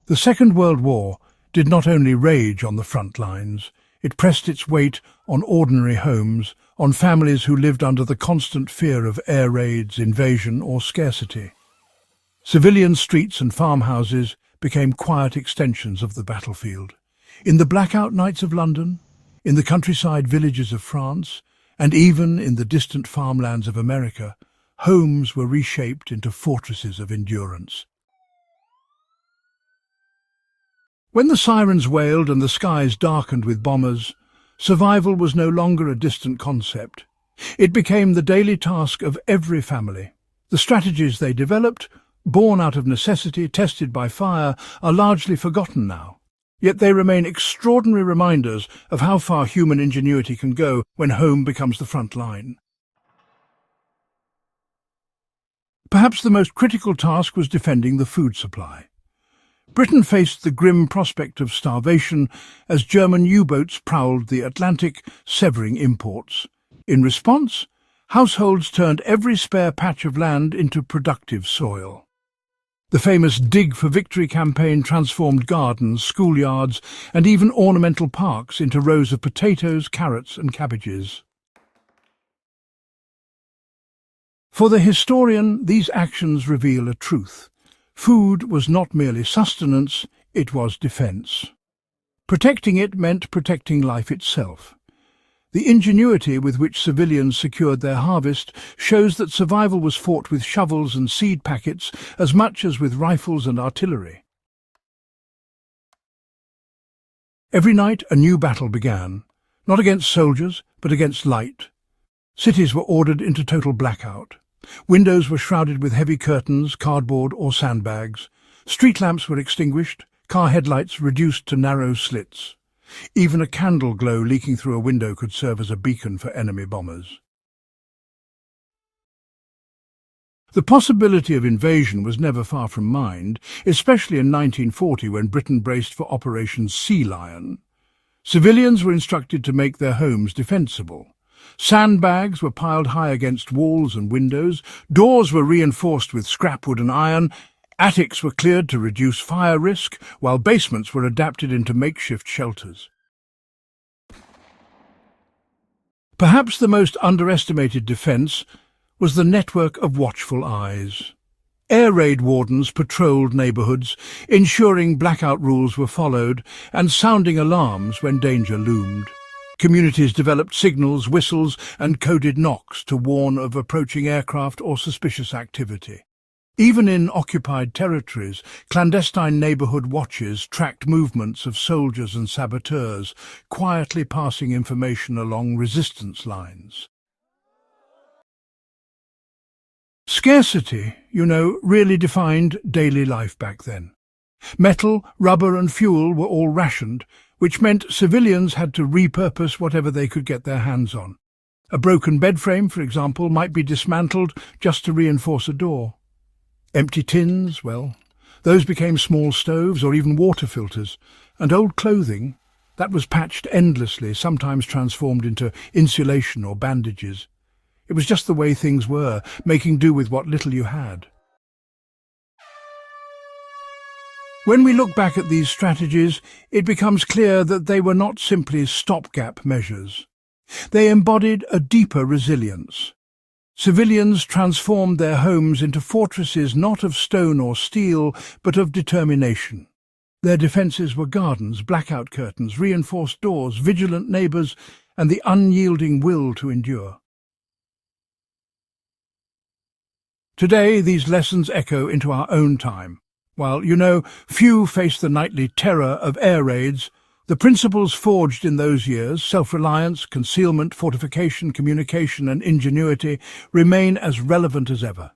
The Second World War did not only rage on the front lines, it pressed its weight on ordinary homes, on families who lived under the constant fear of air raids, invasion or scarcity. Civilian streets and farmhouses became quiet extensions of the battlefield. In the blackout nights of London, in the countryside villages of France, and even in the distant farmlands of America, homes were reshaped into fortresses of endurance. When the sirens wailed and the skies darkened with bombers, survival was no longer a distant concept. It became the daily task of every family. The strategies they developed, born out of necessity, tested by fire, are largely forgotten now. Yet they remain extraordinary reminders of how far human ingenuity can go when home becomes the front line. Perhaps the most critical task was defending the food supply. Britain faced the grim prospect of starvation as German U-boats prowled the Atlantic, severing imports. In response, households turned every spare patch of land into productive soil. The famous Dig for Victory campaign transformed gardens, schoolyards, and even ornamental parks into rows of potatoes, carrots, and cabbages. For the historian, these actions reveal a truth. Food was not merely sustenance, it was defence. Protecting it meant protecting life itself. The ingenuity with which civilians secured their harvest shows that survival was fought with shovels and seed packets as much as with rifles and artillery. Every night a new battle began, not against soldiers, but against light. Cities were ordered into total blackout. Windows were shrouded with heavy curtains, cardboard or sandbags. Street lamps were extinguished, car headlights reduced to narrow slits. Even a candle glow leaking through a window could serve as a beacon for enemy bombers. The possibility of invasion was never far from mind, especially in 1940 when Britain braced for Operation Sea Lion. Civilians were instructed to make their homes defensible. Sandbags were piled high against walls and windows, doors were reinforced with scrap wood and iron, attics were cleared to reduce fire risk, while basements were adapted into makeshift shelters. Perhaps the most underestimated defence was the network of watchful eyes. Air raid wardens patrolled neighbourhoods, ensuring blackout rules were followed and sounding alarms when danger loomed. Communities developed signals, whistles and coded knocks to warn of approaching aircraft or suspicious activity. Even in occupied territories, clandestine neighbourhood watches tracked movements of soldiers and saboteurs, quietly passing information along resistance lines. Scarcity, really defined daily life back then. Metal, rubber and fuel were all rationed, which meant civilians had to repurpose whatever they could get their hands on. A broken bed frame, for example, might be dismantled just to reinforce a door. Empty tins, those became small stoves or even water filters, and old clothing, that was patched endlessly, sometimes transformed into insulation or bandages. It was just the way things were, making do with what little you had. When we look back at these strategies, it becomes clear that they were not simply stopgap measures. They embodied a deeper resilience. Civilians transformed their homes into fortresses not of stone or steel, but of determination. Their defences were gardens, blackout curtains, reinforced doors, vigilant neighbours, and the unyielding will to endure. Today, these lessons echo into our own time. While, few face the nightly terror of air raids, the principles forged in those years, self-reliance, concealment, fortification, communication and ingenuity, remain as relevant as ever.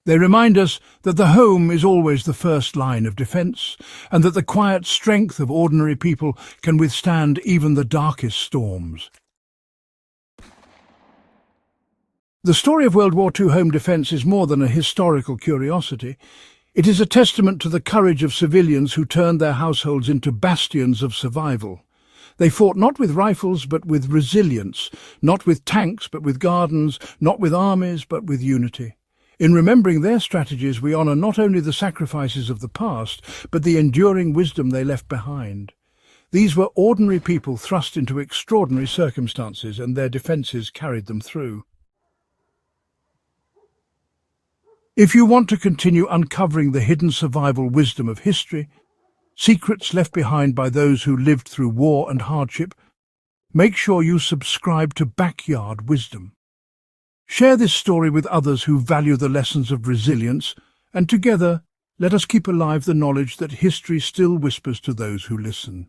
They remind us that the home is always the first line of defence, and that the quiet strength of ordinary people can withstand even the darkest storms. The story of World War II home defence is more than a historical curiosity. It is a testament to the courage of civilians who turned their households into bastions of survival. They fought not with rifles but with resilience, not with tanks but with gardens, not with armies but with unity. In remembering their strategies, we honor not only the sacrifices of the past, but the enduring wisdom they left behind. These were ordinary people thrust into extraordinary circumstances, and their defenses carried them through. If you want to continue uncovering the hidden survival wisdom of history, secrets left behind by those who lived through war and hardship, make sure you subscribe to Backyard Wisdom. Share this story with others who value the lessons of resilience, and together, let us keep alive the knowledge that history still whispers to those who listen.